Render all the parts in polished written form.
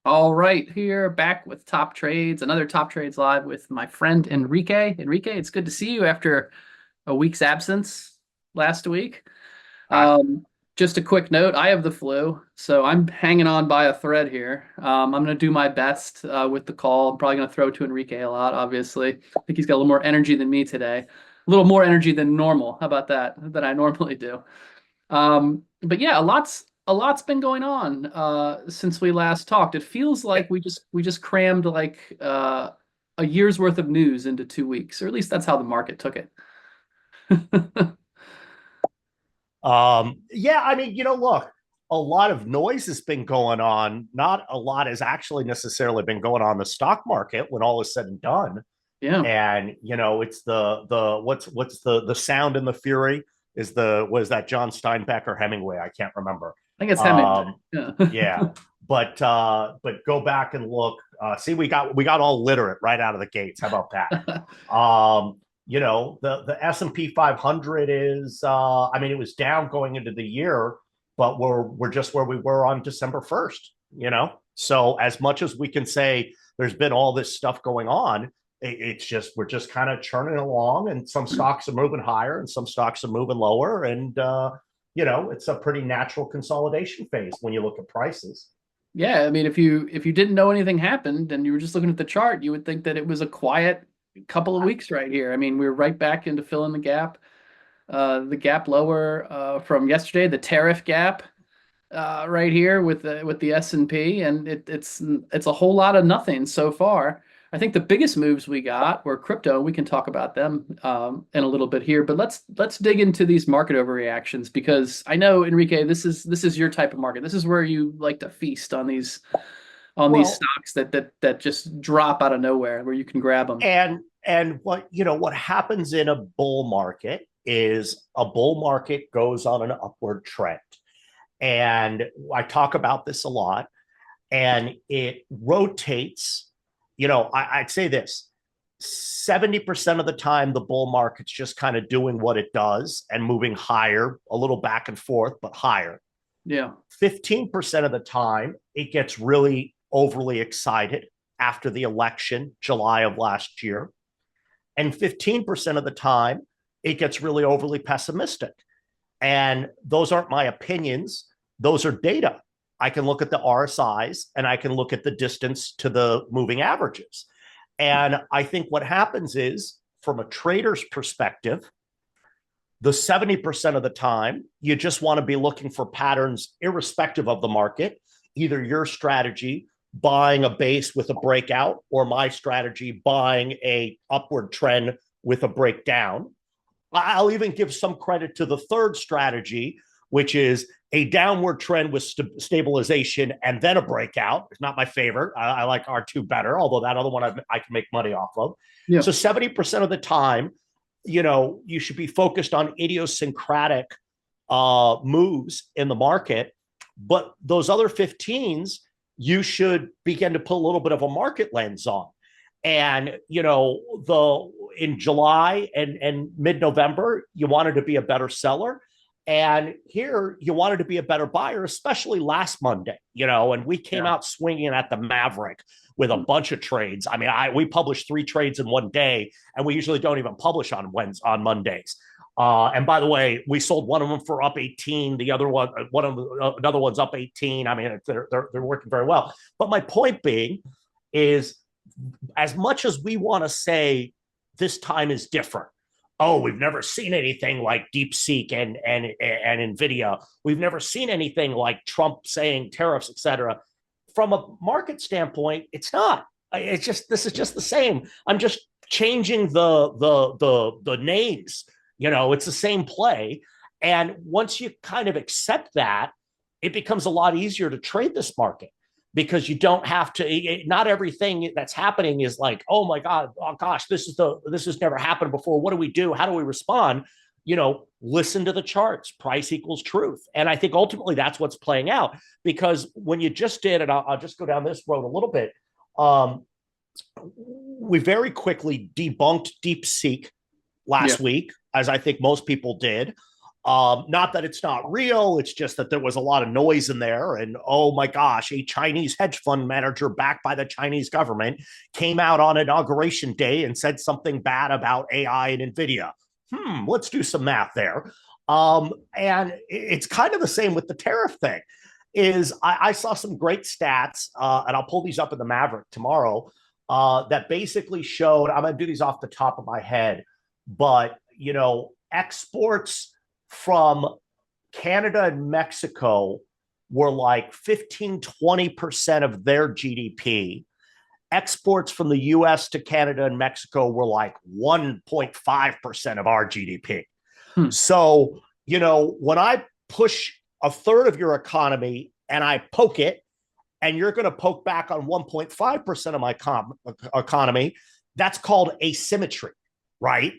All right, here back with Top Trades, another Top Trades live with my friend Enrique. Enrique, it's good to see you after a week's absence last week. I, Um, just a quick note, I have the flu, so I'm hanging on by a thread here. I'm going to do my best with the call. I'm probably going to throw to Enrique a lot, obviously. I think he's got a little more energy than me today. A little more energy than normal. How about that? Than I normally do. But yeah, a lot's been going on since we last talked. It feels like we just crammed like a year's worth of news into 2 weeks, or at least that's how the market took it. yeah, I mean, look, a lot of noise has been going on. Not a lot has actually necessarily been going on in the stock market when all is said and done. Yeah, And it's the what's the sound and the fury is the was that John Steinbeck or Hemingway? I can't remember. I think it's Hemingway. Um, Yeah. yeah, but go back and look. See, we got all literate right out of the gates. How about that? The S&P 500 is I mean it was down going into the year, but we're just where we were on December 1st, so as much as we can say there's been all this stuff going on, it's just we're just kind of churning along, and some stocks are moving higher and some stocks are moving lower, and it's a pretty natural consolidation phase when you look at prices. Yeah, I mean, if you didn't know anything happened and you were just looking at the chart, you would think that it was a quiet couple of weeks right here. I mean, we were right back into filling the gap lower from yesterday, the tariff gap right here with the S&P, and it's a whole lot of nothing so far. I think the biggest moves we got were crypto. We can talk about them in a little bit here, but let's dig into these market overreactions because I know, Enrique, this is your type of market. This is where you like to feast on these Well, stocks that just drop out of nowhere where you can grab them. and what happens in a bull market is a bull market goes on an upward trend. And I talk about this a lot, and it rotates. I'd say this: 70% of the time, the bull market's just kind of doing what it does and moving higher, a little back and forth, but higher. Yeah. 15% of the time, it gets really overly excited after the election, July of last year. And 15% of the time, it gets really overly pessimistic. And those aren't my opinions, those are data. I can look at the RSIs and I can look at the distance to the moving averages. And I think what happens is, from a trader's perspective, the 70% of the time, you just want to be looking for patterns irrespective of the market, either your strategy buying a base with a breakout, or my strategy buying a upward trend with a breakdown. I'll even give some credit to the third strategy, which is a downward trend with stabilization and then a breakout. It's not my favorite. I like R2 better, although that other one I can make money off of. Yeah. So 70% of the time, you should be focused on idiosyncratic moves in the market. But those other 15s, you should begin to put a little bit of a market lens on. And the in July and mid-November, you wanted to be a better seller, and here you wanted to be a better buyer, especially last Monday. And we came Yeah. out swinging at the Maverick with a bunch of trades. I mean, we published 3 trades in one day, and we usually don't even publish on Mondays. And by the way, we sold one of them for up 18. The other another one's up 18. I mean, they're working very well. But my point being is, as much as we want to say this time is different, oh, we've never seen anything like DeepSeek and Nvidia. We've never seen anything like Trump saying tariffs, etc. From a market standpoint, it's not. It's just this is just the same. I'm just changing the names. It's the same play. And once you kind of accept that, it becomes a lot easier to trade this market, because you don't have to. Not everything that's happening is like, oh my god, oh gosh, this has never happened before. What do we do? How do we respond? Listen to the charts. Price equals truth. And I think ultimately that's what's playing out, because when you just did, and I'll just go down this road a little bit. We very quickly debunked DeepSeek Yeah. last week, as I think most people did. Not that it's not real, it's just that there was a lot of noise in there. And oh my gosh, a Chinese hedge fund manager backed by the Chinese government came out on inauguration day and said something bad about AI and Nvidia. Let's do some math there. And it's kind of the same with the tariff thing. I saw some great stats, and I'll pull these up in the Maverick tomorrow, that basically showed, I'm going to do these off the top of my head, but, exports from Canada and Mexico were like 15-20% of their GDP. Exports from the US to Canada and Mexico were like 1.5% of our GDP. So, when I push a third of your economy and I poke it, and you're going to poke back on 1.5% of my economy, that's called asymmetry, right?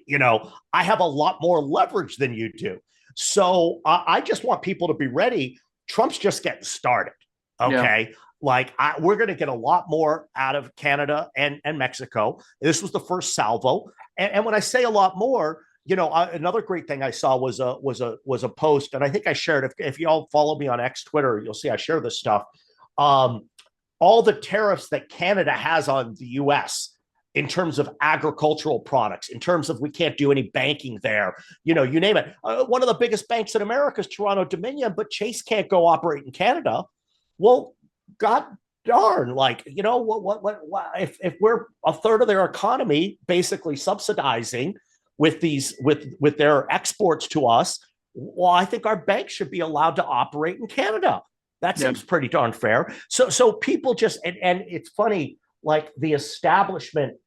I have a lot more leverage than you do. So I just want people to be ready. Trump's just getting started. Okay. Yeah. We're going to get a lot more out of Canada and Mexico. This was the first salvo. And when I say a lot more, another great thing I saw was a post, and I think I shared, if y'all follow me on X Twitter, you'll see I share this stuff. All the tariffs that Canada has on the US in terms of agricultural products, in terms of we can't do any banking there, you name it. One of the biggest banks in America is Toronto Dominion, but Chase can't go operate in Canada. Well, God darn, what if we're a third of their economy basically subsidizing with their exports to us? Well, I think our banks should be allowed to operate in Canada. That seems pretty darn fair. So people just, and it's funny, like the establishment,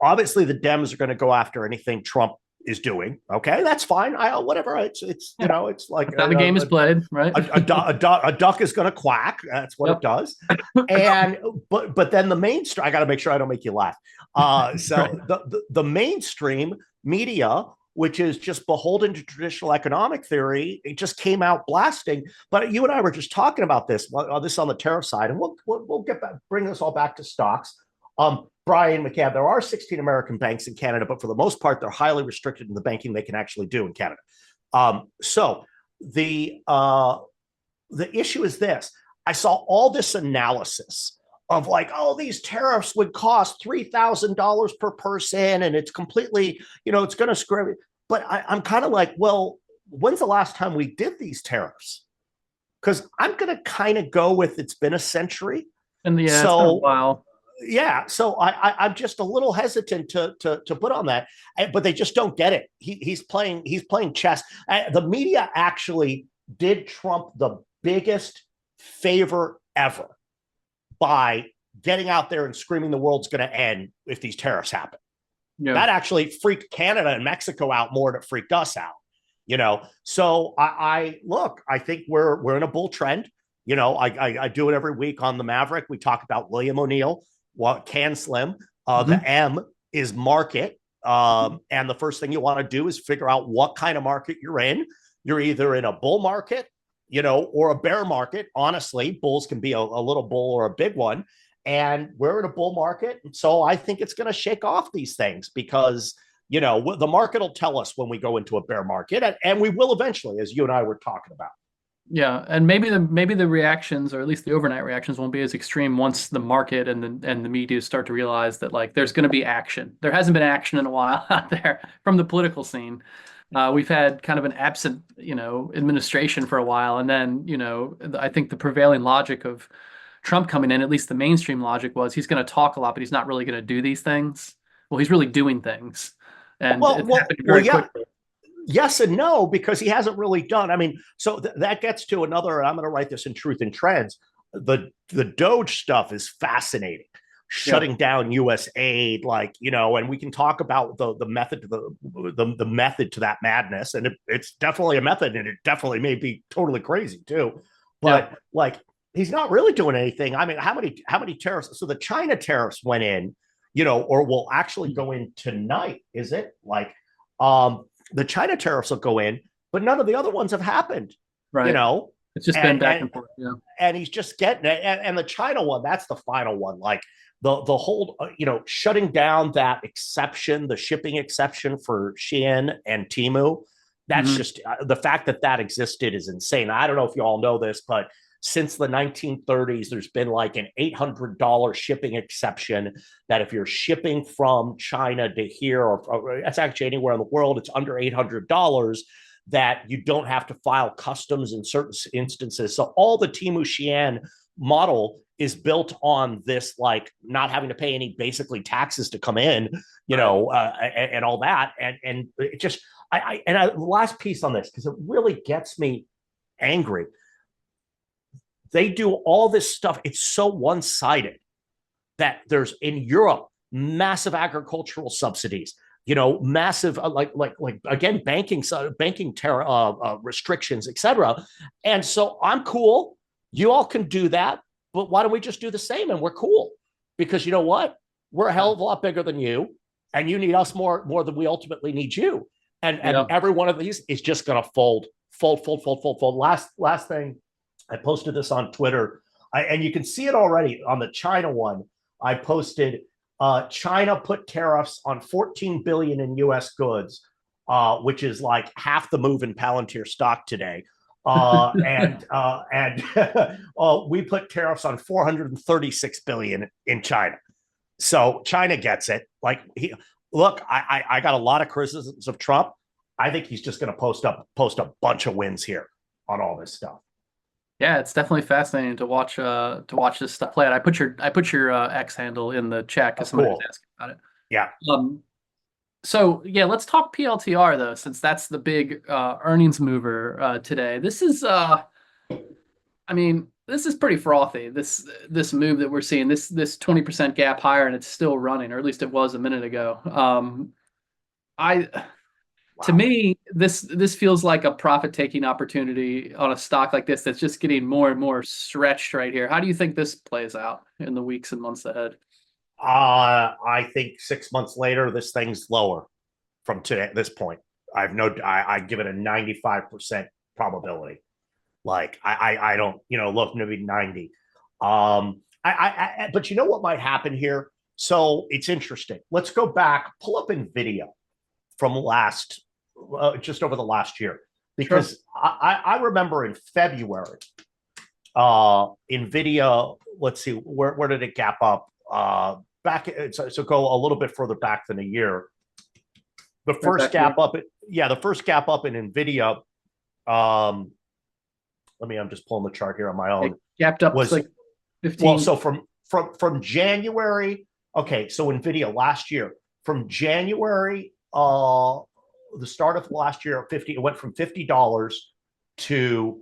obviously the Dems are going to go after anything Trump is doing. Okay, that's fine. Whatever. It's it's like how the game is played, right? A duck is going to quack. That's what it does. And but then the mainstream. I got to make sure I don't make you laugh. So right. the mainstream media, which is just beholden to traditional economic theory, it just came out blasting. But you and I were just talking about this on the tariff side, and we'll get back, bring this all back to stocks. Brian McCann, there are 16 American banks in Canada, but for the most part, they're highly restricted in the banking they can actually do in Canada. So the issue is this. I saw all this analysis of like, oh, these tariffs would cost $3,000 per person, and it's completely, it's going to screw it. But I'm kind of like, well, when's the last time we did these tariffs? Because I'm going to kind of go with it's been a century. And it's been a while. Yeah, so I'm just a little hesitant to put on that, but they just don't get it. He's playing chess. The media actually did Trump the biggest favor ever by getting out there and screaming the world's going to end if these tariffs happen. Yeah. That actually freaked Canada and Mexico out more than it freaked us out. So I think we're in a bull trend. I do it every week on the Maverick. We talk about William O'Neill. What can slim? The M is market. And the first thing you want to do is figure out what kind of market you're in. You're either in a bull market, or a bear market. Honestly, bulls can be a little bull or a big one. And we're in a bull market. And so I think it's going to shake off these things because, the market will tell us when we go into a bear market. And we will eventually, as you and I were talking about. Yeah, and maybe the reactions, or at least the overnight reactions, won't be as extreme once the market and the media start to realize that like there's going to be action. There hasn't been action in a while out there from the political scene. We've had kind of an absent, administration for a while, and then I think the prevailing logic of Trump coming in, at least the mainstream logic, was he's going to talk a lot, but he's not really going to do these things. Well, he's really doing things, and it's happened very quickly. Yes and no, because he hasn't really done. I mean, so that gets to another, and I'm going to write this in Truth and Trends. The Doge stuff is fascinating. Shutting down U.S. aid, and we can talk about the method to the method to that madness, and it's definitely a method, and it definitely may be totally crazy too. But he's not really doing anything. I mean, how many tariffs? So the China tariffs went in, or will actually go in tonight. Is it the China tariffs will go in, but none of the other ones have happened. Right. It's just been back and forth. Yeah. And he's just getting it. And the China one, that's the final one. Like the whole, shutting down that exception, the shipping exception for Shein and Temu, That's just the fact that that existed is insane. I don't know if you all know this, but since the 1930s, there's been like an $800 shipping exception that if you're shipping from China to here, or that's actually anywhere in the world, it's under $800, that you don't have to file customs in certain instances. So all the Temu Xi'an model is built on this, like not having to pay any basically taxes to come in, you know, and all that. And it just, the last piece on this, because it really gets me angry. They do all this stuff. It's so one-sided that there's in Europe massive agricultural subsidies, you know, massive like again banking restrictions, etc. And so I'm cool. You all can do that, but why don't we just do the same and we're cool? Because you know what? We're a hell of a lot bigger than you, and you need us more than we ultimately need you. And every one of these is just going to fold. Last thing, I posted this on Twitter, and you can see it already on the China one. I posted China put tariffs on 14 billion in U.S. goods, which is like half the move in Palantir stock today. And we put tariffs on 436 billion in China. So China gets it. Like, look, I got a lot of criticisms of Trump. I think he's just going to post a bunch of wins here on all this stuff. Yeah, it's definitely fascinating to watch this stuff play out. I put your X handle in the chat because somebody was asking about it. Yeah. So yeah, let's talk PLTR though, since that's the big earnings mover today. This is I mean, this is pretty frothy. This move that we're seeing, this 20% gap higher, and it's still running, or at least it was a minute ago. To me, this feels like a profit-taking opportunity on a stock like this that's just getting more and more stretched right here. How do you think this plays out in the weeks and months ahead? I think 6 months later, this thing's lower from today. At this point, I give it a 95% probability. Like I don't, you know, look, maybe 90. But you know what might happen here? So it's interesting. Let's go back, pull up Nvidia from just over the last year, because sure. I remember in February, Nvidia. Let's see, where did it gap up? Back, so go a little bit further back than a year. The first gap up, the first gap up in Nvidia. I'm just pulling the chart here on my own. It gapped up was like 15. Well, so from January. Okay, so Nvidia last year, from January, the start of last year, it went from $50 to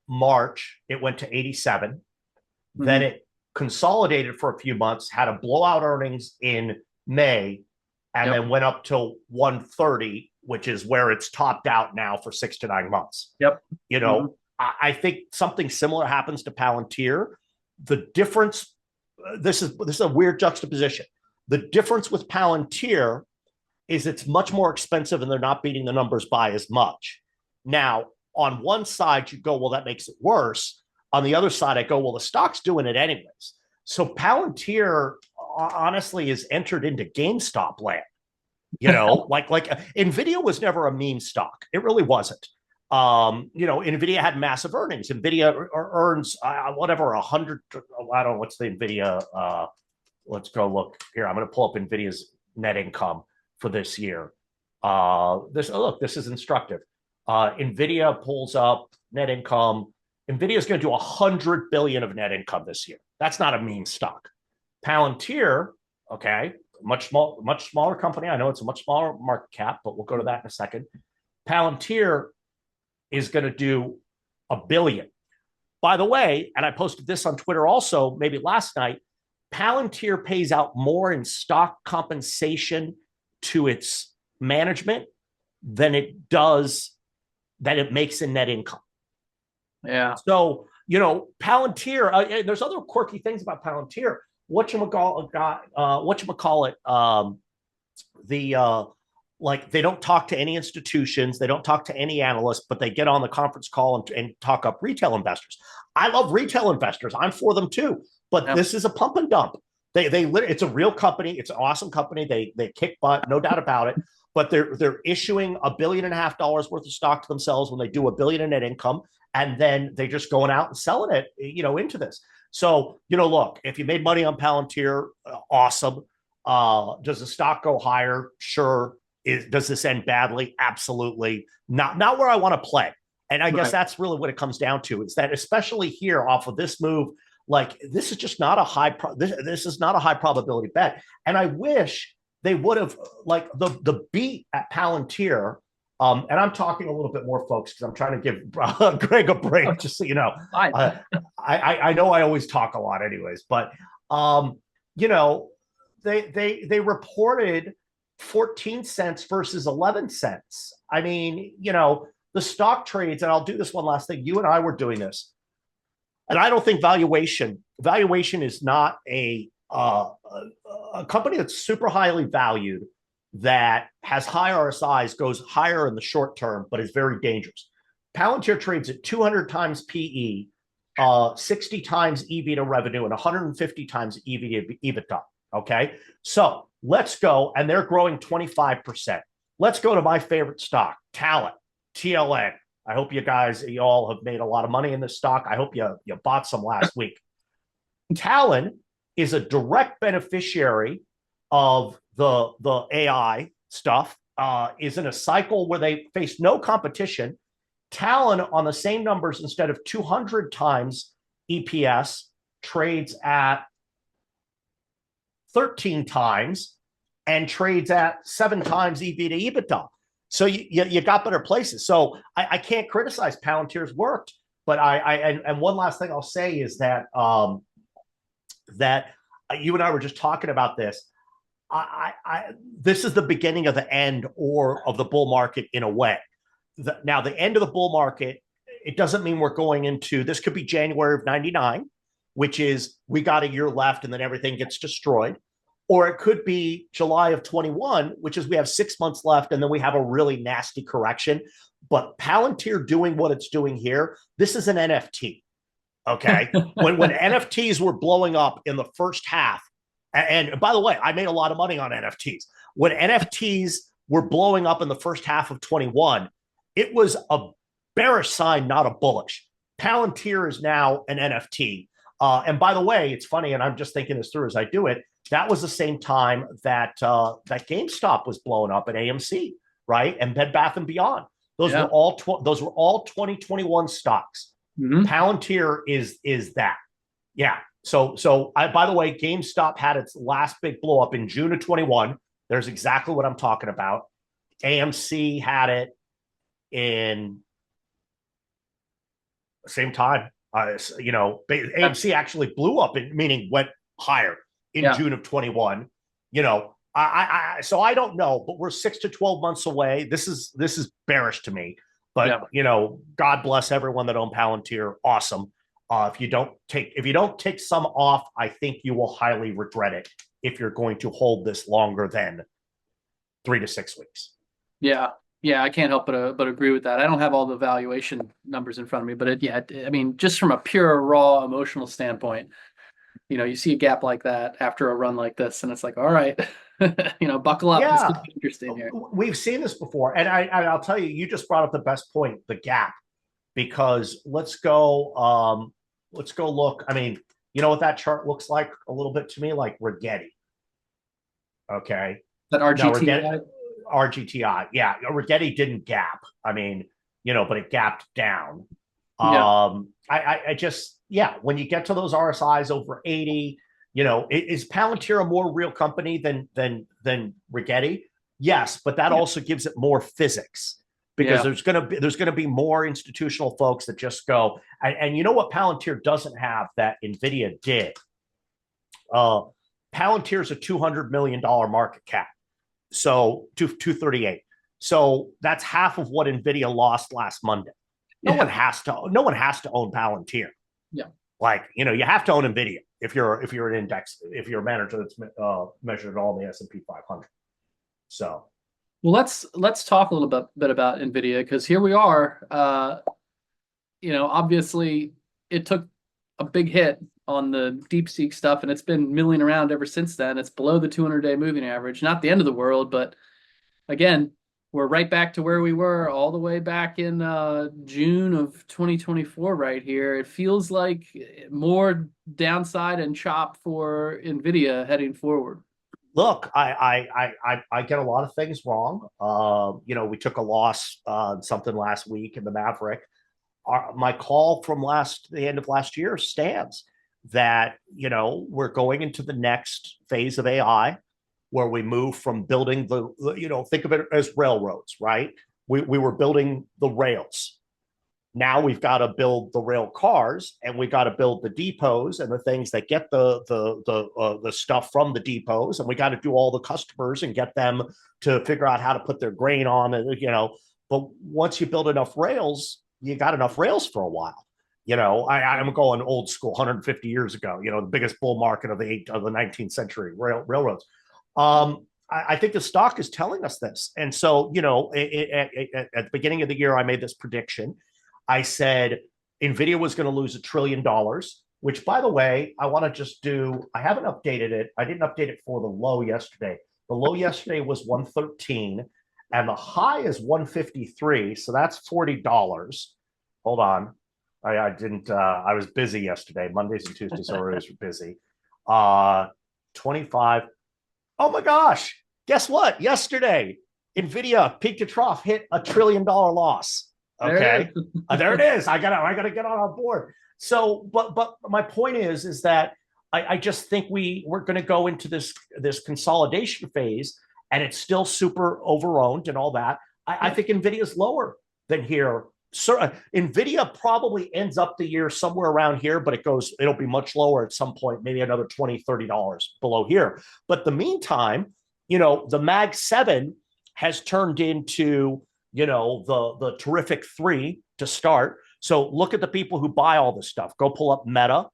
March. It went to 87. Mm-hmm. Then it consolidated for a few months, had a blowout earnings in May, and then went up to 130, which is where it's topped out now for 6 to 9 months. Yep. You know, I think something similar happens to Palantir. The difference, this is a weird juxtaposition. The difference with Palantir is it's much more expensive and they're not beating the numbers by as much. Now, on one side, you go, well, that makes it worse. On the other side, I go, well, the stock's doing it anyways. So Palantir, honestly, is entered into GameStop land. You know, like Nvidia was never a meme stock. It really wasn't. You know, Nvidia had massive earnings. Nvidia earns whatever 100. I don't know what's the Nvidia. Let's go look here. I'm going to pull up Nvidia's net income for this year. This is instructive. Nvidia pulls up net income. Nvidia is going to do 100 billion of net income this year. That's not a meme stock. Palantir, okay, much smaller company. I know it's a much smaller market cap, but we'll go to that in a second. Palantir is going to do $1 billion. By the way, and I posted this on Twitter also, maybe last night, Palantir pays out more in stock compensation to its management than it makes in net income. Yeah. So, you know, Palantir, there's other quirky things about Palantir. Like they don't talk to any institutions, they don't talk to any analysts, but they get on the conference call and talk up retail investors. I love retail investors. I'm for them too. But This is a pump and dump. It's a real company. It's an awesome company. They kick butt, no doubt about it. but they're issuing $1.5 billion worth of stock to themselves when they do $1 billion in net income, and then they're just going out and selling it, into this. So, look, if you made money on Palantir, awesome. Does the stock go higher? Sure. Does this end badly? Absolutely. Not where I want to play. And I guess that's really what it comes down to, is that especially here off of this move, like this is just not a this is not a high probability bet. And I wish they would have, like, the beat at Palantir. And I'm talking a little bit more, folks, because I'm trying to give Greg a break, just so you know. I know I always talk a lot anyways, but they reported 14 cents versus 11 cents. I mean, the stock trades, and I'll do this one last thing. You and I were doing this, and I don't think valuation is not a company that's super highly valued, that has high RSIs, goes higher in the short term, but is very dangerous. Palantir trades at 200 times PE, 60 times EV to revenue, and 150 times EV to EBITDA. Okay, so let's go, and they're growing 25%. Let's go to my favorite stock, Talent, TLN. I hope you all have made a lot of money in this stock. I hope you bought some last week. Talent is a direct beneficiary of the AI stuff, is in a cycle where they face no competition. Talon, on the same numbers, instead of 200 times EPS, trades at 13 times and trades at 7 times EV to EBITDA. So you got better places. So I can't criticize Palantir's worked, but and one last thing I'll say is that that you and I were just talking about this. This is the beginning of the end or of the bull market in a way. Now, the end of the bull market, it doesn't mean we're going into, this could be January of 99, which is we got a year left and then everything gets destroyed. Or it could be July of 21, which is we have 6 months left and then we have a really nasty correction. But Palantir doing what it's doing here, this is an NFT. Okay. when NFTs were blowing up in the first half, and by the way, I made a lot of money on NFTs. When NFTs were blowing up in the first half of 21, it was a bearish sign, not a bullish. Palantir is now an NFT. And by the way, it's funny, and I'm just thinking this through as I do it, that was the same time that that GameStop was blowing up at AMC, right? And Bed Bath & Beyond. Those were all 2021 stocks. Mm-hmm. Palantir is that. Yeah. So by the way, GameStop had its last big blow up in June of 21. There's exactly what I'm talking about. AMC had it in the same time. AMC actually blew up, meaning went higher in June of 21. So I don't know, but we're 6 to 12 months away. This is bearish to me, but God bless everyone that owned Palantir. Awesome. If you don't take some off, I think you will highly regret it if you're going to hold this longer than 3 to 6 weeks. Yeah, I can't help but agree with that. I don't have all the valuation numbers in front of me, but I mean, just from a pure raw emotional standpoint, you see a gap like that after a run like this, and it's like, all right, buckle up. Yeah. This could be interesting here. We've seen this before, and I'll tell you, you just brought up the best point, the gap, because let's go look. I mean, you know what that chart looks like a little bit to me, like Rigetti. Okay, that RGTI. RGTI, yeah. Rigetti didn't gap. I mean, but it gapped down. I just, when you get to those RSIs over 80, is Palantir a more real company than Rigetti? Yes, but that also gives it more physics, because there's gonna be more institutional folks that just go, and you know what Palantir doesn't have that Nvidia did? Palantir's a $200 million market cap. So 238. So that's half of what Nvidia lost last Monday. No one has to own Palantir. Yeah. Like, you have to own Nvidia if you're an index, if you're a manager that's measured all the S&P 500. So, well, let's talk a little bit about Nvidia, because here we are. Obviously it took a big hit on the DeepSeek stuff, and it's been milling around ever since then. It's below the 200-day moving average. Not the end of the world, but again, we're right back to where we were all the way back in June of 2024 right here. It feels like more downside and chop for Nvidia heading forward. Look, I get a lot of things wrong. We took a loss something last week in the Maverick. My call from the end of last year stands that we're going into the next phase of AI, where we move from building think of it as railroads, right? We were building the rails. Now we've got to build the rail cars, and we got to build the depots and the things that get the stuff from the depots, and we got to do all the customers and get them to figure out how to put their grain on, and But once you build enough rails, you got enough rails for a while. I'm going old school, 150 years ago. The biggest bull market of the 19th century, railroads. I think the stock is telling us this, and so at the beginning of the year, I made this prediction. I said Nvidia was going to lose $1 trillion, which, by the way, I want to just do. I haven't updated it. I didn't update it for the low yesterday. The low yesterday was 113, and the high is 153. So that's $40. Hold on. I didn't. I was busy yesterday. Mondays and Tuesdays always were busy. 25. Oh my gosh! Guess what? Yesterday, Nvidia peak to trough hit $1 trillion loss. Okay, there it is. I gotta get on board. So, but my point is that I just think we're going to go into this consolidation phase, and it's still super overowned and all that. I think Nvidia's lower than here. So Nvidia probably ends up the year somewhere around here, but it'll be much lower at some point, maybe another $20, $30 below here. But the meantime, the Mag 7 has turned into the terrific 3 to start. So look at the people who buy all this stuff. Go pull up Meta.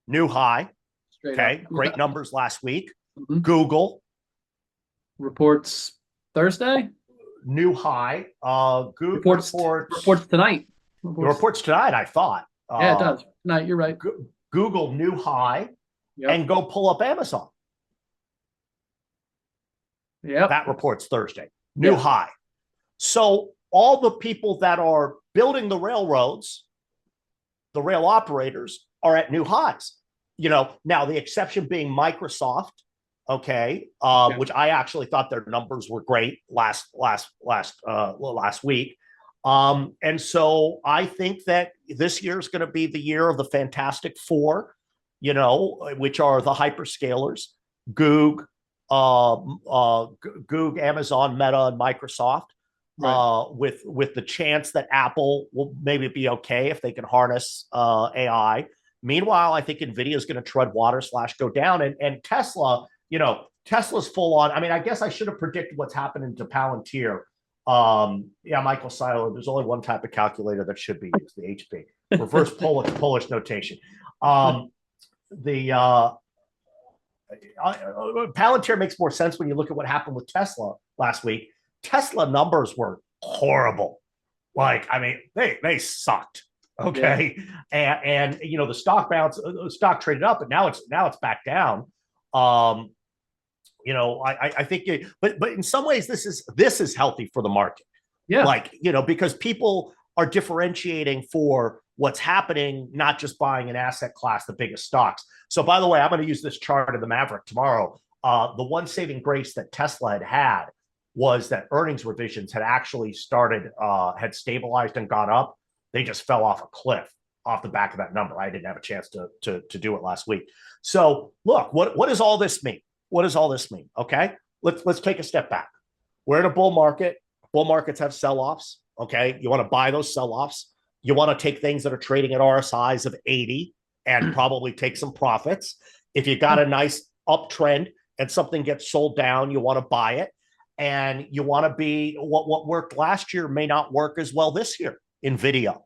New high. Straight up. Great numbers last week. Mm-hmm. Google. Reports Thursday. New high. Google reports tonight. Reports tonight, I thought. Yeah, it does. No, you're right. Google new high. Yep. And go pull up Amazon. Yeah, that report's Thursday. New high. So all the people that are building the railroads, the rail operators, are at new highs. Now the exception being Microsoft, which I actually thought their numbers were great last week. And so I think that this year is going to be the year of the Fantastic Four, which are the hyperscalers, Google, Amazon, Meta, and Microsoft, right. With the chance that Apple will maybe be okay if they can harness AI. Meanwhile, I think Nvidia is going to tread water / go down, and Tesla, Tesla's full on. I mean, I guess I should have predicted what's happening to Palantir. Michael Seiler, there's only one type of calculator that should be used, the HP, reverse Polish notation. Palantir makes more sense when you look at what happened with Tesla last week. Tesla numbers were horrible. They sucked. Okay. Yeah. And the stock stock traded up, but now it's back down. I think but in some ways this is healthy for the market. Yeah. Because people are differentiating for what's happening, not just buying an asset class, the biggest stocks. So by the way, I'm going to use this chart of the Maverick tomorrow. The one saving grace that Tesla had was that earnings revisions had actually started, had stabilized and gone up. They just fell off a cliff off the back of that number. I didn't have a chance to do it last week. So look, what does all this mean? What does all this mean? Okay, let's take a step back. We're in a bull market. Bull markets have sell-offs. Okay, you want to buy those sell-offs. You want to take things that are trading at RSIs of 80 and probably take some profits. If you got a nice uptrend and something gets sold down, you want to buy it. And you want to be what worked last year may not work as well this year. Nvidia,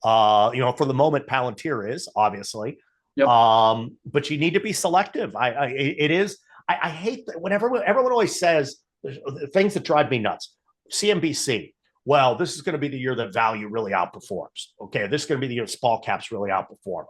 for the moment, Palantir is obviously, yep. But you need to be selective. I hate that whenever everyone always says things that drive me nuts. CNBC. Well, this is going to be the year that value really outperforms. Okay, this is going to be the year small caps really outperform.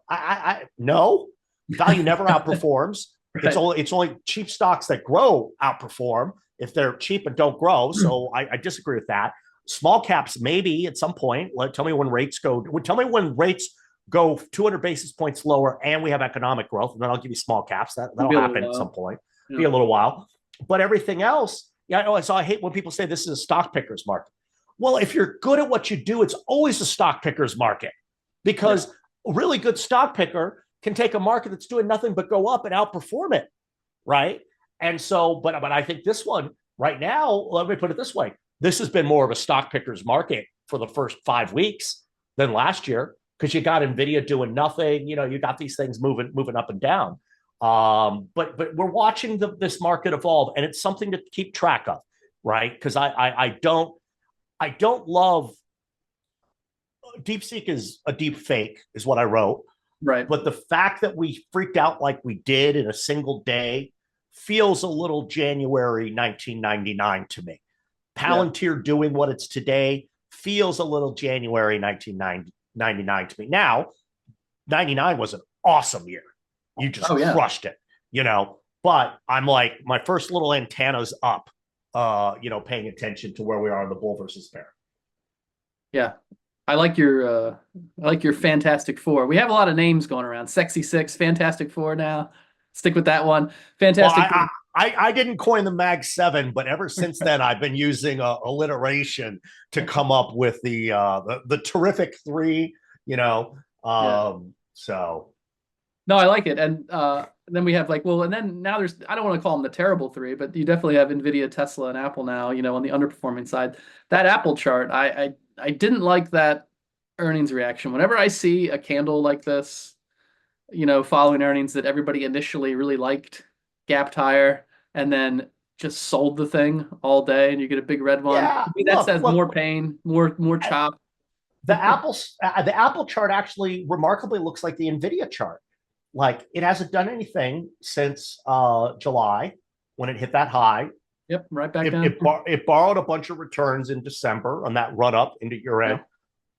No, value never outperforms. It's only cheap stocks that grow outperform if they're cheap and don't grow. So I disagree with that. Small caps, maybe at some point. Tell me when rates go. Tell me when rates go 200 basis points lower and we have economic growth, and then I'll give you small caps. That'll happen at some point. Yeah. Be a little while. But everything else, so I hate when people say this is a stock picker's market. Well, if you're good at what you do, it's always a stock picker's market, because a really good stock picker can take a market that's doing nothing but go up and outperform it, right? And so, but I think this one right now, let me put it this way. This has been more of a stock picker's market for the first 5 weeks than last year, because you got Nvidia doing nothing. You got these things moving up and down. But we're watching this market evolve, and it's something to keep track of, right? Because I don't love DeepSeek is a deep fake, is what I wrote. Right. But the fact that we freaked out like we did in a single day feels a little January 1999 to me. Palantir doing what it's today feels a little January 1999 to me. Now, 99 was an awesome year. You just crushed it, But I'm like, my first little antenna's up, paying attention to where we are in the bull versus bear. Yeah. I like your Fantastic Four. We have a lot of names going around. Sexy Six, Fantastic Four now. Stick with that one. Fantastic. Well, I didn't coin the Mag 7, but ever since then I've been using alliteration to come up with the terrific three, So no, I like it. And then we have and then now there's, I don't want to call them the terrible three, but you definitely have Nvidia, Tesla, and Apple now, on the underperforming side. That Apple chart, I didn't like that earnings reaction. Whenever I see a candle like this, following earnings that everybody initially really liked, gapped higher, and then just sold the thing all day, and you get a big red one. Yeah, that says more pain, more chop. The Apple chart actually remarkably looks like the Nvidia chart. Like, it hasn't done anything since July when it hit that high. Yep, right back down. It borrowed a bunch of returns in December on that run up into year end. Yeah.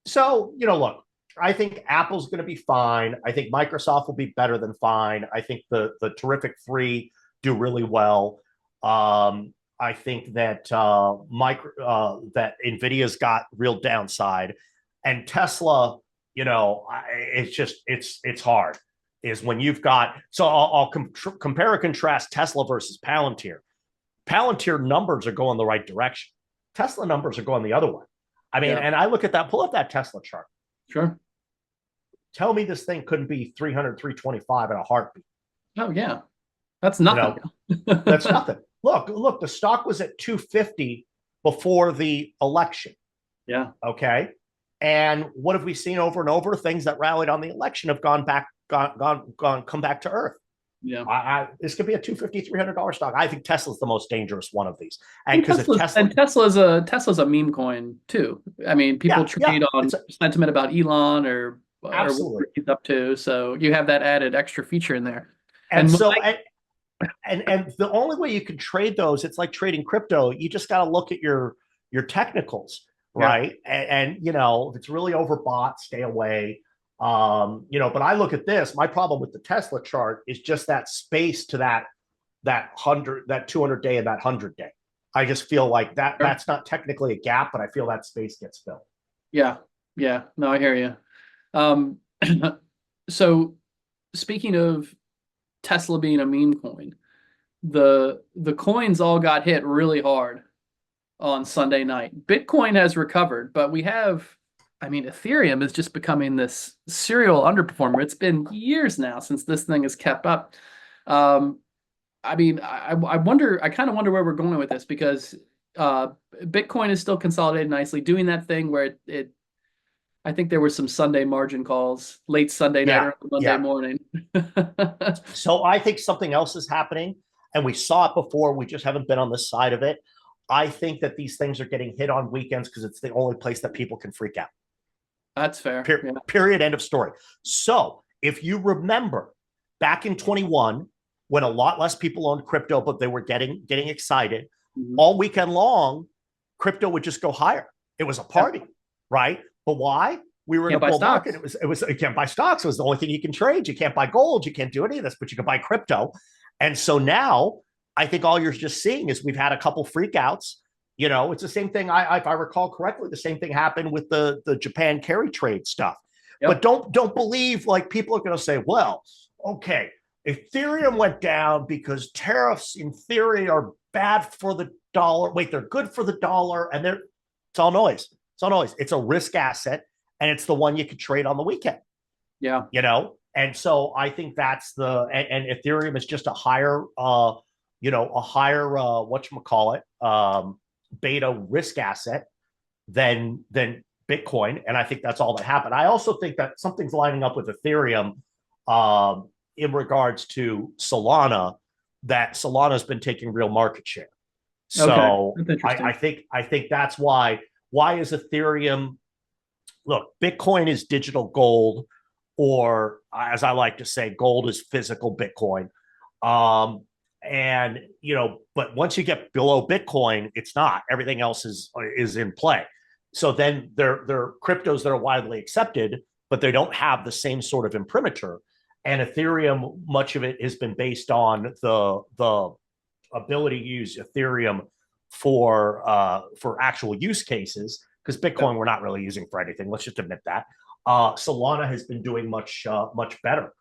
So, look, I think Apple's going to be fine. I think Microsoft will be better than fine. I think the terrific three do really well. I think that that Nvidia's got real downside, and Tesla, it's hard. Is when you've got, so I'll compare and contrast Tesla versus Palantir. Palantir numbers are going the right direction. Tesla numbers are going the other way. I mean, and I look at that, pull up that Tesla chart. Sure. Tell me this thing couldn't be 300, 325 in a heartbeat. Oh, yeah. That's nothing. That's nothing. Look, the stock was at 250 before the election. Yeah. Okay. And what have we seen over and over? Things that rallied on the election have come back to earth. Yeah. This could be a $250, $300 stock. I think Tesla's the most dangerous one of these. And because Tesla's a meme coin too. I mean, people trade on sentiment about Elon or what he's up to. So you have that added extra feature in there. And the only way you can trade those, it's like trading crypto. You just got to look at your technicals, right? And if it's really overbought, stay away. But I look at this. My problem with the Tesla chart is just that space to that 200 day and that 100 day. I just feel like that's not technically a gap, but I feel that space gets filled. Yeah. No, I hear you. So speaking of Tesla being a meme coin, the coins all got hit really hard on Sunday night. Bitcoin has recovered, but Ethereum is just becoming this serial underperformer. It's been years now since this thing has kept up. I kind of wonder where we're going with this, because Bitcoin is still consolidated nicely, doing that thing where I think there were some Sunday margin calls, late Sunday night or Monday morning. So I think something else is happening, and we saw it before. We just haven't been on this side of it. I think that these things are getting hit on weekends because it's the only place that people can freak out. That's fair. Period. End of story. So if you remember back in 21, when a lot less people owned crypto, but they were getting excited, all weekend long, crypto would just go higher. It was a party, right? But why? We were in a bull market. It was you can't buy stocks. It was the only thing you can trade. You can't buy gold. You can't do any of this, but you can buy crypto. And so now I think all you're just seeing is we've had a couple freakouts. It's the same thing. If I recall correctly, the same thing happened with the Japan carry trade stuff. But Yep. don't believe like people are going to say, well, okay, Ethereum went down because tariffs in theory are bad for the dollar. Wait, they're good for the dollar, and it's all noise. It's all noise. It's a risk asset, and it's the one you could trade on the weekend. Yeah. And so I think that's and Ethereum is just a higher whatchamacallit, beta risk asset than Bitcoin. And I think that's all that happened. I also think that something's lining up with Ethereum in regards to Solana, that Solana's been taking real market share. So I think that's why is Ethereum, look, Bitcoin is digital gold, or as I like to say, gold is physical Bitcoin. But once you get below Bitcoin, it's not. Everything else is in play. So then they're cryptos that are widely accepted, but they don't have the same sort of imprimatur. And Ethereum, much of it has been based on the ability to use Ethereum for actual use cases, because Bitcoin we're not really using for anything. Let's just admit that. Solana has been doing much better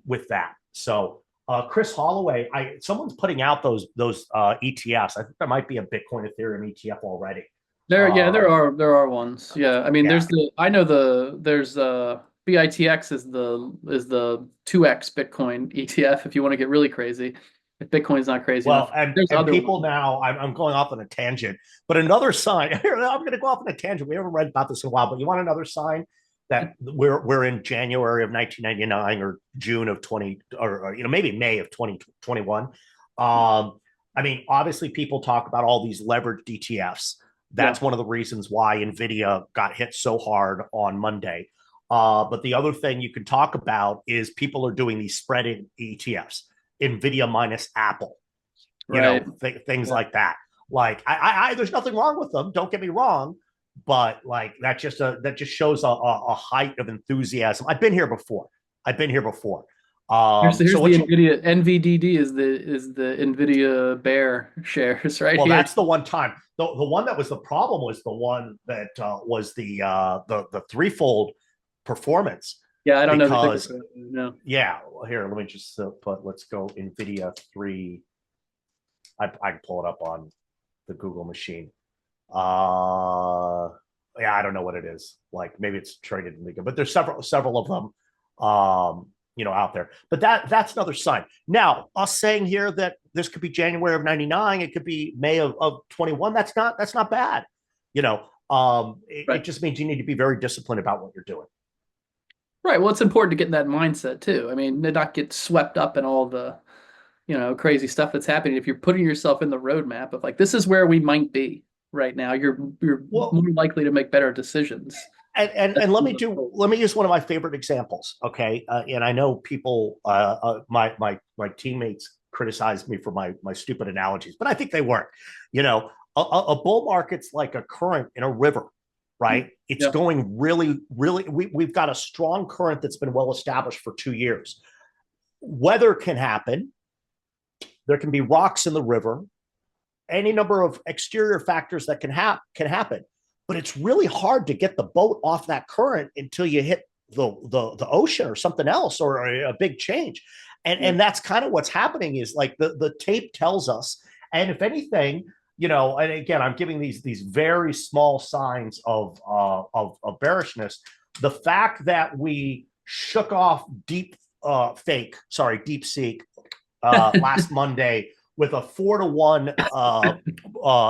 with that. So Chris Holloway, someone's putting out those ETFs. I think there might be a Bitcoin Ethereum ETF already. There are ones. Yeah. I mean, there's BITX is the 2x Bitcoin ETF if you want to get really crazy. If Bitcoin's not crazy enough. And people now, I'm going off on a tangent, but another sign, I'm going to go off on a tangent. We haven't read about this in a while, but you want another sign that we're in January of 1999 or June of 20, or maybe May of 2021. I mean, obviously people talk about all these leveraged ETFs. That's one of the reasons why Nvidia got hit so hard on Monday. But the other thing you can talk about is people are doing these spreading ETFs, Nvidia minus Apple, things like that. Like there's nothing wrong with them. Don't get me wrong, but like that just shows a height of enthusiasm. I've been here before. Here's the Nvidia NVDD is the Nvidia bear shares right well, here. That's the one time. The one that was the problem was the one that was the threefold performance. Yeah, I don't know. No. Yeah, here, let me just let's go Nvidia 3. I can pull it up on the Google machine. Yeah, I don't know what it is. Like maybe it's traded in Liga, but there's several of them out there. But that's another sign. Now, us saying here that this could be January of 99, it could be May of 21. That's not bad. It just means you need to be very disciplined about what you're doing. Right. Well, it's important to get in that mindset too. I mean, to not get swept up in all the, crazy stuff that's happening. If you're putting yourself in the roadmap of like, this is where we might be right now, you're more likely to make better decisions. And let me use one of my favorite examples. Okay. And I know people, my teammates criticize me for my stupid analogies, but I think they work. A bull market's like a current in a river. Right. It's going really, really, we've got a strong current that's been well established for 2 years. Weather can happen. There can be rocks in the river, any number of exterior factors that can happen. But it's really hard to get the boat off that current until you hit the ocean or something else, or a big change. And that's kind of what's happening is like the tape tells us. And if anything, and again, I'm giving these very small signs of bearishness. The fact that we shook off DeepSeek last Monday with a 4-to-1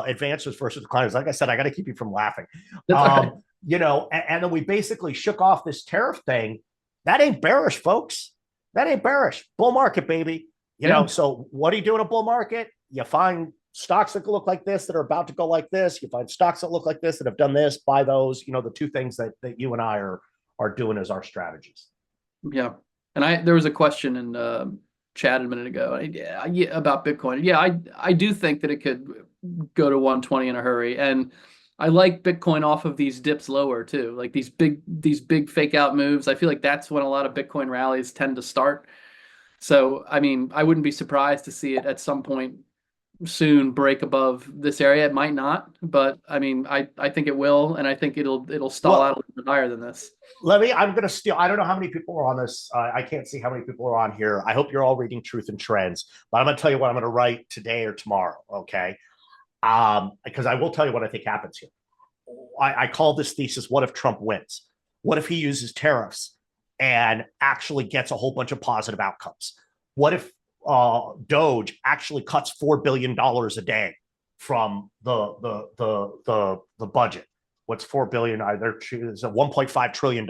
advances versus decliners. Like I said, I got to keep you from laughing. And then we basically shook off this tariff thing. That ain't bearish, folks. That ain't bearish. Bull market, baby. So what do you do in a bull market? You find stocks that look like this that are about to go like this. You find stocks that look like this that have done this, buy those, the two things that you and I are doing as our strategies. Yeah. And there was a question in chat a minute ago about Bitcoin. Yeah, I do think that it could go to 120 in a hurry. And I like Bitcoin off of these dips lower too. Like these big fake out moves. I feel like that's when a lot of Bitcoin rallies tend to start. So, I mean, I wouldn't be surprised to see it at some point soon break above this area. It might not, but I mean, I think it will, and I think it'll stall out a Well, little bit higher than this. I'm going to steal. I don't know how many people are on this. I can't see how many people are on here. I hope you're all reading Truth and Trends, but I'm going to tell you what I'm going to write today or tomorrow. Okay. Because I will tell you what I think happens here. I call this thesis, what if Trump wins? What if he uses tariffs and actually gets a whole bunch of positive outcomes? What if Doge actually cuts $4 billion a day from the budget? What's $4 billion? There's a $1.5 trillion.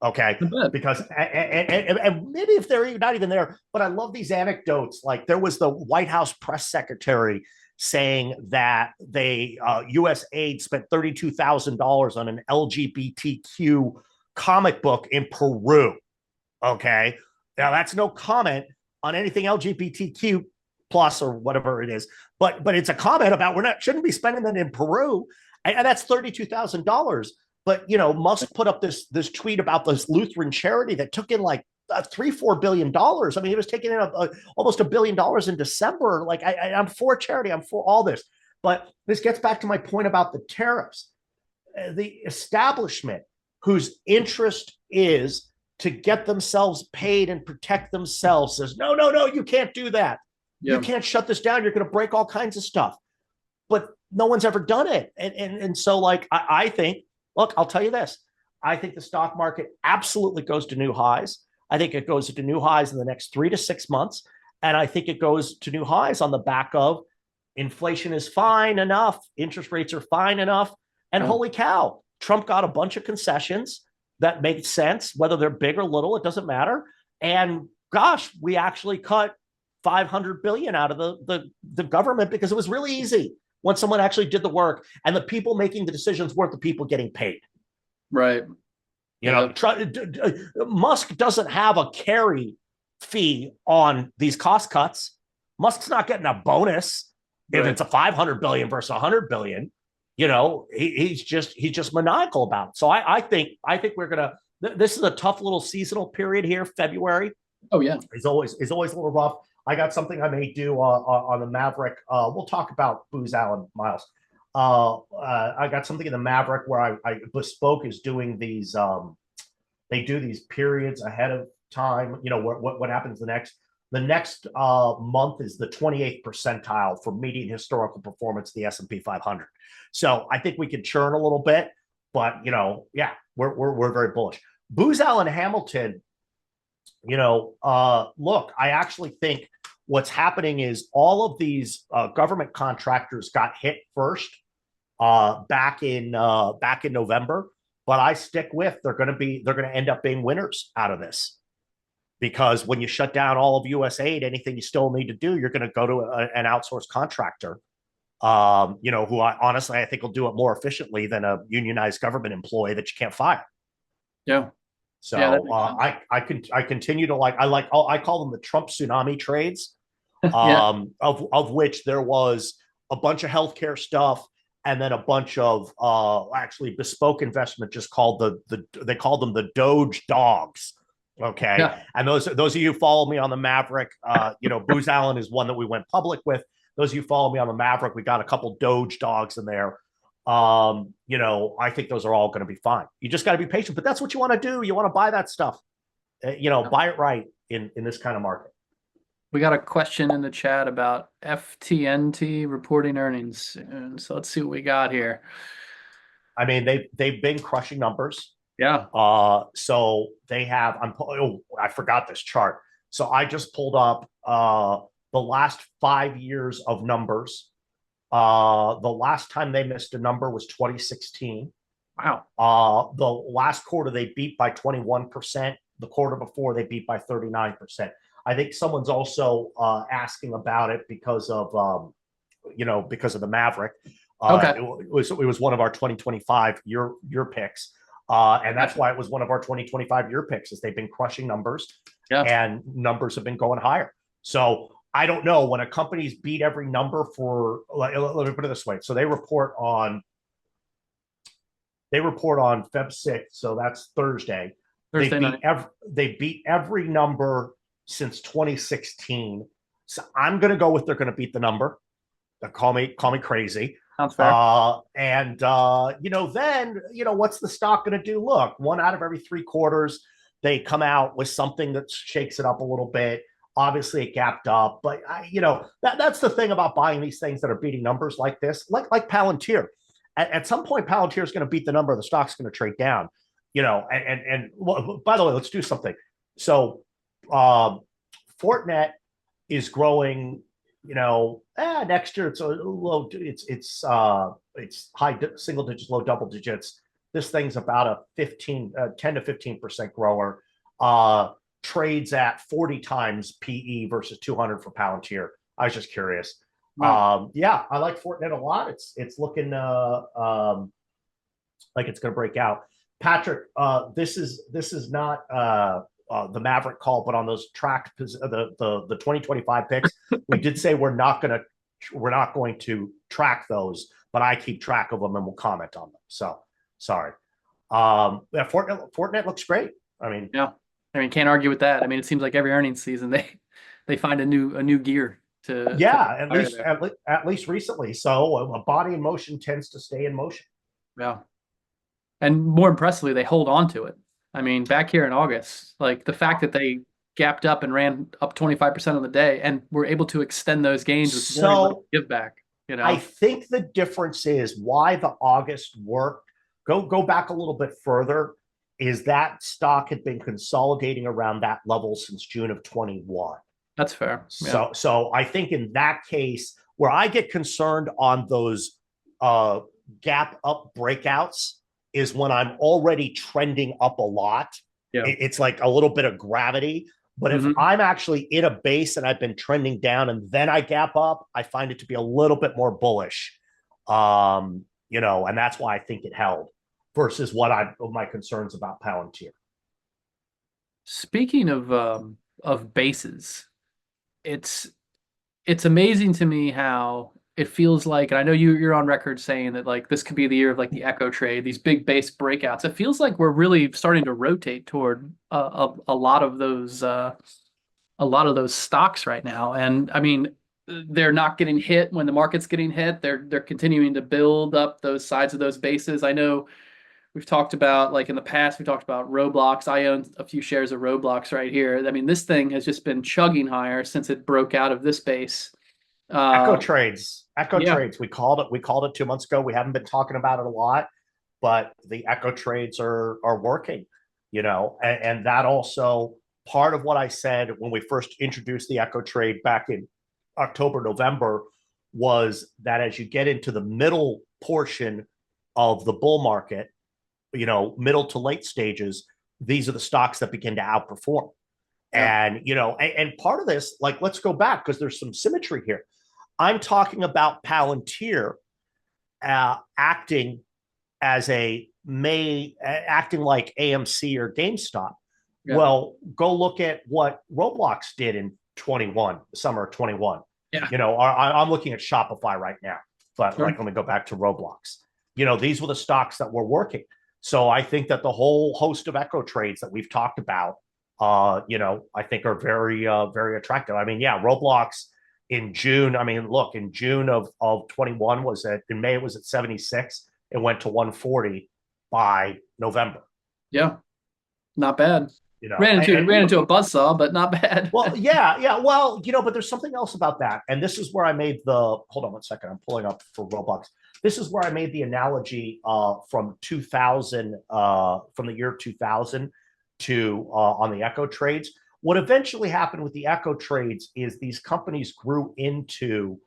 Okay, because and maybe if they're not even there, but I love these anecdotes. Like there was the White House press secretary saying that U.S. aid spent $32,000 on an LGBTQ comic book in Peru. Okay, now that's no comment on anything LGBTQ plus or whatever it is, but it's a comment about shouldn't be spending that in Peru, and that's $32,000. But Musk put up this tweet about this Lutheran charity that took in like $3-4 billion. I mean, he was taking in almost $1 billion in December. Like, I'm for charity. I'm for all this. But this gets back to my point about the tariffs. The establishment whose interest is to get themselves paid and protect themselves says, no, you can't do that. Yeah. You can't shut this down. You're going to break all kinds of stuff. But no one's ever done it. And so, like, I think, look, I'll tell you this. I think the stock market absolutely goes to new highs. I think it goes to new highs in the next 3 to 6 months. And I think it goes to new highs on the back of inflation is fine enough. Interest rates are fine enough. And holy cow, Trump got a bunch of concessions that make sense, whether they're big or little, it doesn't matter. And gosh, we actually cut $500 billion out of the government because it was really easy when someone actually did the work, and the people making the decisions weren't the people getting paid. Right. Musk doesn't have a carry fee on these cost cuts. Musk's not getting a bonus if it's a $500 billion versus $100 billion. He's just maniacal about it. So I think we're gonna. This is a tough little seasonal period here. February. Oh yeah, is always a little rough. I got something I may do on the Maverick. We'll talk about Booz Allen, Miles. I got something in the Maverick where I Bespoke is doing these. They do these periods ahead of time. What happens the next month is the 28th percentile for median historical performance of the S&P 500. So I think we can churn a little bit, but we're very bullish. Booz Allen Hamilton. Look, I actually think what's happening is all of these government contractors got hit first back in November, but I stick with they're going to end up being winners out of this, because when you shut down all of U.S. aid, anything you still need to do, you're going to go to an outsourced contractor, who I think will do it more efficiently than a unionized government employee that you can't fire. Yeah. So I continue to I call them the Trump tsunami trades, of which there was a bunch of healthcare stuff and then a bunch of actually bespoke investment, just called they called them the Doge dogs. Okay, and those of you who follow me on the Maverick, Booz Allen is one that we went public with. Those of you who follow me on the Maverick, we got a couple Doge dogs in there. I think those are all going to be fine. You just got to be patient, but that's what you want to do. You want to buy that stuff, buy it right in this kind of market. We got a question in the chat about FTNT reporting earnings, and so let's see what we got here. I mean, they've been crushing numbers. Yeah. So they have. I forgot this chart. So I just pulled up the last 5 years of numbers. The last time they missed a number was 2016. Wow. The last quarter they beat by 21%. The quarter before they beat by 39%. I think someone's also asking about it because of the Maverick. Okay. It was one of our 2025 year picks. And that's why it was one of our 2025 year picks, is they've been crushing numbers, and numbers have been going higher. So I don't know, when a company's beat every number for, let me put it this way. So they report on Feb 6th. So that's Thursday. They beat every number since 2016. So I'm going to go with they're going to beat the number. Call me crazy. Sounds fair. Then, what's the stock going to do? Look, 1 out of every 3 quarters, they come out with something that shakes it up a little bit. Obviously, it gapped up, but that's the thing about buying these things that are beating numbers like this, like Palantir. At some point, Palantir is going to beat the number. The stock's going to trade down. Well, by the way, let's do something. So, Fortinet is growing. Next year it's a low. It's high single digits, low double digits. This thing's about a 10 to 15% grower. Trades at 40 times PE versus 200 for Palantir. I was just curious. Right. I like Fortinet a lot. It's looking like it's going to break out. Patrick, this is not the Maverick call, but on those tracked the 2025 picks, we did say we're not going to track those, but I keep track of them and we'll comment on them. So sorry. Fortinet looks great. Can't argue with that. It seems like every earnings season they find a new gear to at least recently. So a body in motion tends to stay in motion. Yeah. And more impressively, they hold on to it. Back here in August, like the fact that they gapped up and ran up 25% on the day and were able to extend those gains with very little give back. I think the difference is why the August worked. Go back a little bit further. Is that stock had been consolidating around that level since June of 21. That's fair. Yeah. So I think in that case, where I get concerned on those gap up breakouts is when I'm already trending up a lot. Yeah. It's like a little bit of gravity. But if I'm actually in a base and I've been trending down and then I gap up, I find it to be a little bit more bullish. And that's why I think it held versus my concerns about Palantir. Speaking of bases, it's amazing to me how it feels like, and I know you're on record saying that like this could be the year of like the echo trade, these big base breakouts. It feels like we're really starting to rotate toward a lot of those stocks right now. And they're not getting hit when the market's getting hit. They're continuing to build up those sides of those bases. I know we've talked about, like in the past, we talked about Roblox. I own a few shares of Roblox right here. This thing has just been chugging higher since it broke out of this base. Echo trades. We called it 2 months ago. We haven't been talking about it a lot, but the echo trades are working, and that also part of what I said when we first introduced the echo trade back in October, November, was that as you get into the middle portion of the bull market, middle to late stages, these are the stocks that begin to outperform. Yeah. And part of this, like, let's go back because there's some symmetry here. I'm talking about Palantir acting like AMC or GameStop. Yeah. Well, go look at what Roblox did in the summer of 21. Yeah. I'm looking at Shopify right now, but let me go back to Roblox. These were the stocks that were working. So I think that the whole host of echo trades that we've talked about, I think are very, very attractive. Roblox in June. In June of 21 in May, it was at 76. It went to 140 by November. Yeah. Not bad. Ran into a buzzsaw, but not bad. Well, yeah. Well, but there's something else about that. And this is where I made hold on 1 second. I'm pulling up for Roblox. This is where I made the analogy from 2000, from the year 2000 to on the echo trades. What eventually happened with the echo trades is these companies grew into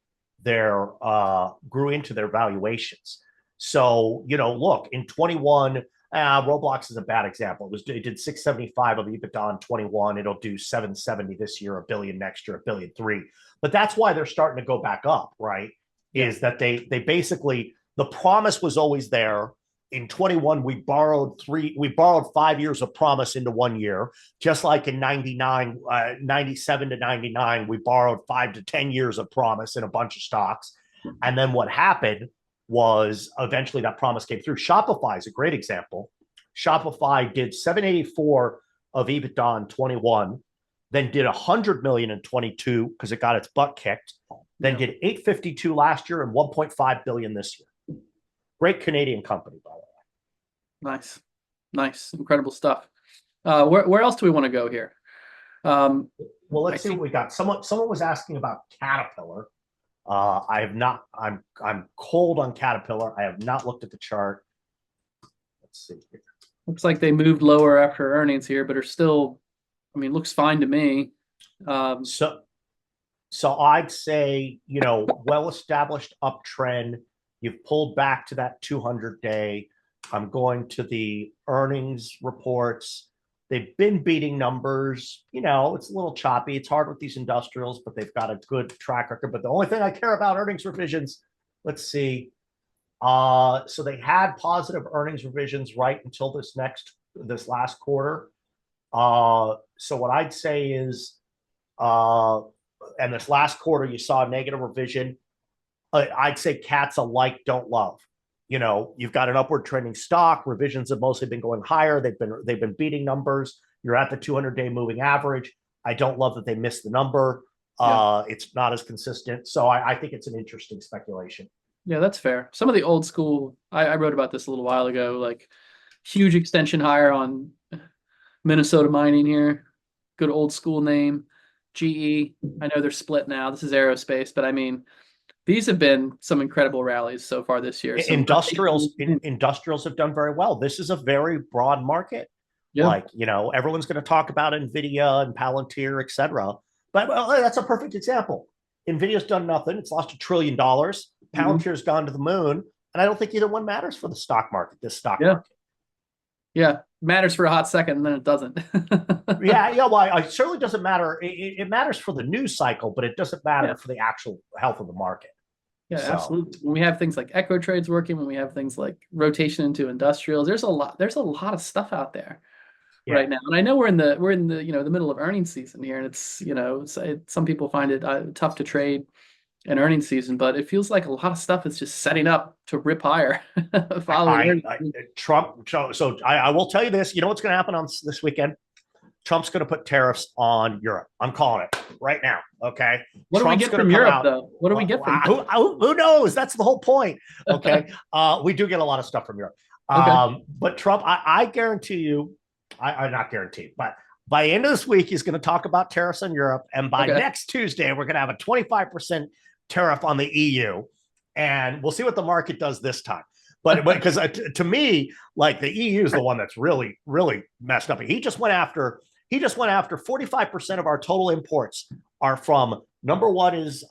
their valuations. So, look, in 21, Roblox is a bad example. It did 675 of EBITDA in 21. It'll do 770 this year, $1 billion next year, $1.3 billion. But that's why they're starting to go back up, right? Yeah. Is that they basically, the promise was always there. In 21, we borrowed 5 years of promise into 1 year, just like in 97 to 99, we borrowed 5 to 10 years of promise in a bunch of stocks. And then what happened was eventually that promise came through. Shopify is a great example. Shopify did 784 of EBITDA in 21. then did 100 million in 22 because it got its butt kicked, then did 852 last year and 1.5 billion this year. Great Canadian company, by the way. Nice, incredible stuff. Where else do we want to go here? Well, let's see what we got. Someone was asking about Caterpillar. I have not. I'm cold on Caterpillar. I have not looked at the chart. Let's see here. Looks like they moved lower after earnings here, but are still, I mean, looks fine to me. So I'd say, well-established uptrend. You've pulled back to that 200-day. I'm going to the earnings reports. They've been beating numbers. It's a little choppy. It's hard with these industrials, but they've got a good track record. But the only thing I care about earnings revisions, let's see. So they had positive earnings revisions right until this last quarter. So what I'd say is, and this last quarter you saw a negative revision. I'd say cats alike don't love. You've got an upward trending stock. Revisions have mostly been going higher. They've been beating numbers. You're at the 200-day moving average. I don't love that they missed the number. It's not as consistent. So I think it's an interesting speculation. Yeah, that's fair. Some of the old school, I wrote about this a little while ago, like huge extension higher on Minnesota mining here. Good old school name. GE. I know they're split now. This is aerospace, but I mean, these have been some incredible rallies so far this year. Industrials have done very well. This is a very broad market. Yeah. Like, everyone's going to talk about Nvidia and Palantir, et cetera. But that's a perfect example. Nvidia's done nothing. It's lost $1 trillion. Palantir's gone to the moon. And I don't think either one matters for the stock market, this stock market. Yeah, matters for a hot second, and then it doesn't. Well, it certainly doesn't matter. It matters for the news cycle, but it doesn't matter for the actual health of the market. Yeah, absolutely. When we have things like echo trades working, when we have things like rotation into industrials, there's a lot of stuff out there right now. And I know we're in the the middle of earnings season here, and it's some people find it tough to trade in earnings season, but it feels like a lot of stuff is just setting up to rip higher following Trump. So I will tell you this. You know what's going to happen on this weekend? Trump's going to put tariffs on Europe. I'm calling it right now. Okay. What do we get from Europe, though? What do we get from who knows? That's the whole point. Okay. We do get a lot of stuff from Europe. But Trump, I guarantee you, I not guarantee, but by the end of this week, he's going to talk about tariffs on Europe. And by next Tuesday, we're going to have a 25% tariff on the EU. And we'll see what the market does this time. But because to me, like the EU is the one that's really, really messed up. He just went after 45% of our total imports are from, number one is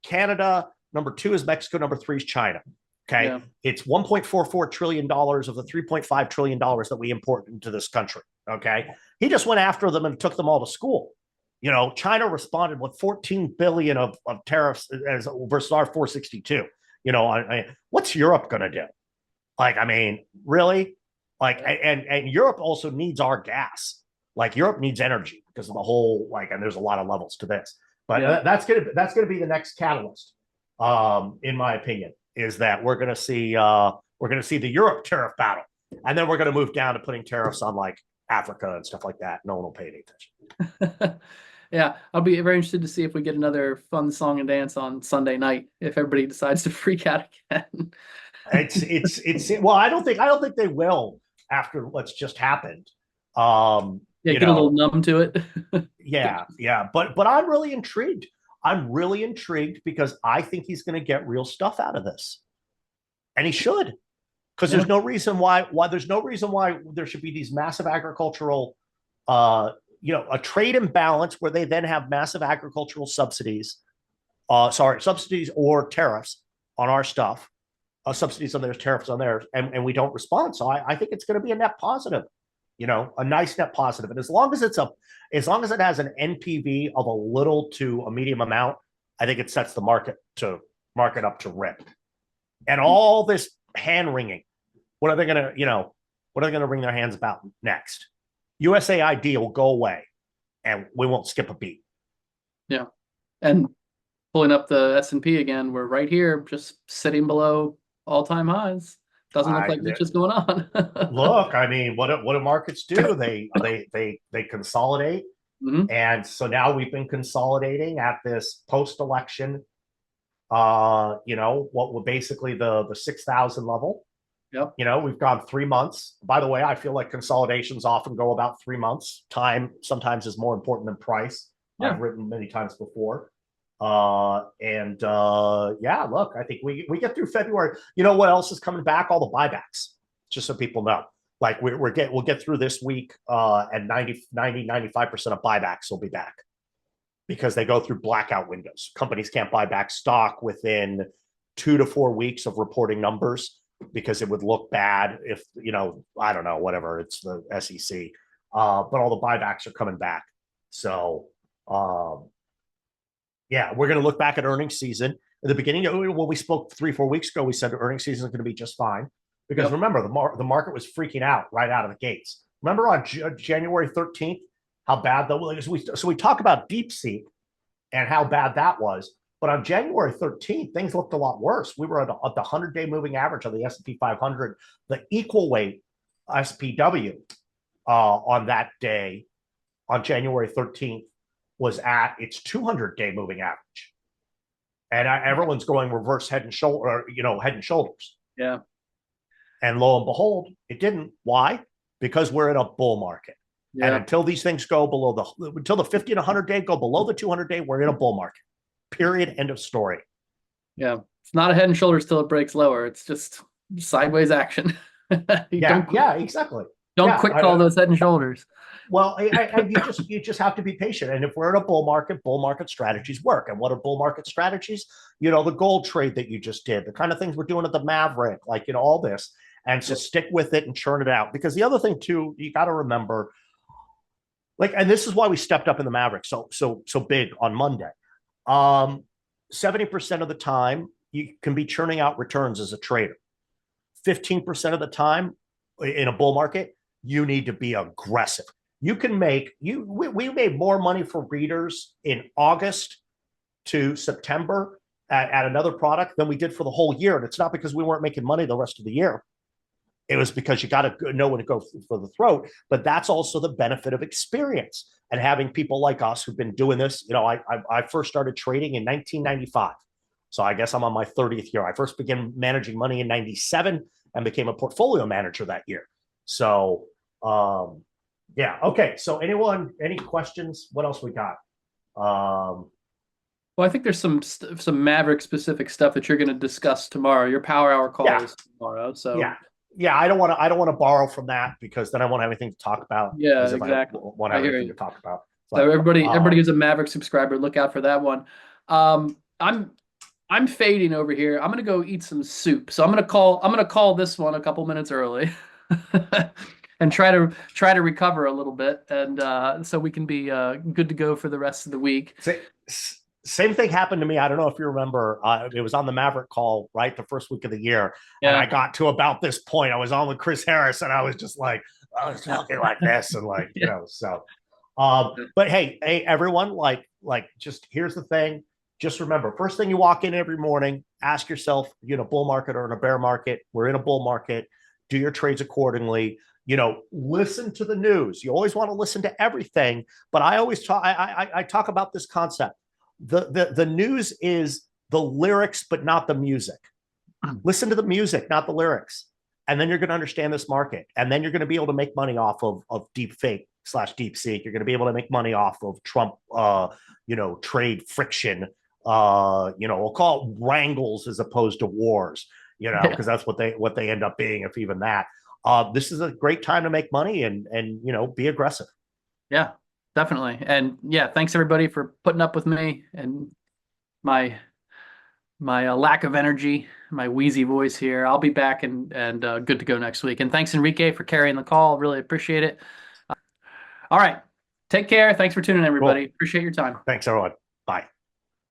Canada, number two is Mexico, number three is China. Okay. Yeah. It's $1.44 trillion of the $3.5 trillion that we import into this country. Okay. He just went after them and took them all to school. China responded with 14 billion of tariffs versus our 462. What's Europe going to do? Like, I mean, really? Like, and Europe also needs our gas. Like, Europe needs energy because of the whole, and there's a lot of levels to this. But that's gonna be the next catalyst, in my opinion, is that we're gonna see the Europe tariff battle, and then we're gonna move down to putting tariffs on like Africa and stuff like that. No one will pay any attention. Yeah, I'll be very interested to see if we get another fun song and dance on Sunday night if everybody decides to freak out again. It's well, I don't think they will after what's just happened. Get a little numb to it. yeah, but I'm really intrigued. I'm really intrigued because I think he's going to get real stuff out of this, and he should, because there's no reason why there should be these massive agricultural a trade imbalance where they then have massive agricultural subsidies or tariffs on our stuff, subsidies on theirs, tariffs on theirs, and we don't respond. So I think it's going to be a net positive, a nice net positive. And as long as it has an NPV of a little to a medium amount, I think it sets the market up to rip. And all this hand wringing, what are they going to wring their hands about next? USAID will go away and we won't skip a beat. Yeah. And pulling up the S&P again, we're right here, just sitting below all-time highs. Doesn't look like much is going on. Look, I mean, what do markets do? They consolidate. Mhm. And so now we've been consolidating at this post-election, what were basically the 6,000 level. Yep. We've gone 3 months. By the way, I feel like consolidations often go about 3 months. Time sometimes is more important than price. Yeah. I've written many times before. Yeah, look, I think we get through February. You know what else is coming back? All the buybacks, just so people know. Like we'll get through this week, and 95% of buybacks will be back because they go through blackout windows. Companies can't buy back stock within 2 to 4 weeks of reporting numbers because it would look bad if, I don't know, whatever, it's the SEC. But all the buybacks are coming back. So, yeah, we're going to look back at earnings season. At the beginning, when we spoke 3-4 weeks ago, we said earnings season is going to be just fine. Because remember, the market was freaking out right out of the gates. Remember on January 13th, how bad that was? So we talk about DeepSeek and how bad that was. But on January 13th, things looked a lot worse. We were at the 100-day moving average of the S&P 500. The equal weight SPW on that day, on January 13th, was at its 200-day moving average. And everyone's going reverse head and shoulders. Yeah. And lo and behold, it didn't. Why? Because we're in a bull market. Yeah. And until these things go until the 50 and 100-day go below the 200-day, we're in a bull market. Period. End of story. Yeah. It's not a head and shoulders till it breaks lower. It's just sideways action. Yeah, exactly. Don't quick call those head and shoulders. Well, you just have to be patient. And if we're in a bull market strategies work. And what are bull market strategies? The gold trade that you just did, the kind of things we're doing at the Maverick, all this. And so stick with it and churn it out. Because the other thing too, you got to remember, and this is why we stepped up in the Maverick so big on Monday. 70% of the time you can be churning out returns as a trader. 15% of the time in a bull market, you need to be aggressive. You can we made more money for readers in August to September at another product than we did for the whole year. And it's not because we weren't making money the rest of the year. It was because you got to know when to go for the throat. But that's also the benefit of experience and having people like us who've been doing this. I first started trading in 1995. So I guess I'm on my 30th year. I first began managing money in 97 and became a portfolio manager that year. So, yeah. Okay. So any questions? What else we got? Well, I think there's some Maverick specific stuff that you're going to discuss tomorrow. Your power hour call is tomorrow. So yeah. I don't want to borrow from that because then I won't have anything to talk about. Yeah, exactly. I won't have anything to talk about. So everybody who's a Maverick subscriber, look out for that one. I'm fading over here. I'm gonna go eat some soup. So I'm gonna call this one a couple minutes early. And try to recover a little bit, and so we can be good to go for the rest of the week. Same thing happened to me. I don't know if you remember. It was on the Maverick call, right, the first week of the year, and I got to about this point. I was on with Chris Harris, and I was just I was talking like this, and so. But hey, everyone, just here's the thing. Just remember, first thing you walk in every morning, ask yourself, bull market or in a bear market. We're in a bull market. Do your trades accordingly. Listen to the news. You always want to listen to everything, but I always talk. I talk about this concept. The news is the lyrics, but not the music. Listen to the music, not the lyrics, and then you're going to understand this market, and then you're going to be able to make money off of deep fake / DeepSeek. You're going to be able to make money off of Trump, trade friction. We'll call it wrangles as opposed to wars. Because that's what they end up being, if even that. This is a great time to make money and be aggressive. Yeah, definitely. And yeah, thanks everybody for putting up with me and my lack of energy, my wheezy voice here. I'll be back and good to go next week. And thanks Enrique for carrying the call. Really appreciate it. All right. Take care. Thanks for tuning in, everybody. Cool. Appreciate your time. Thanks, everyone. Bye.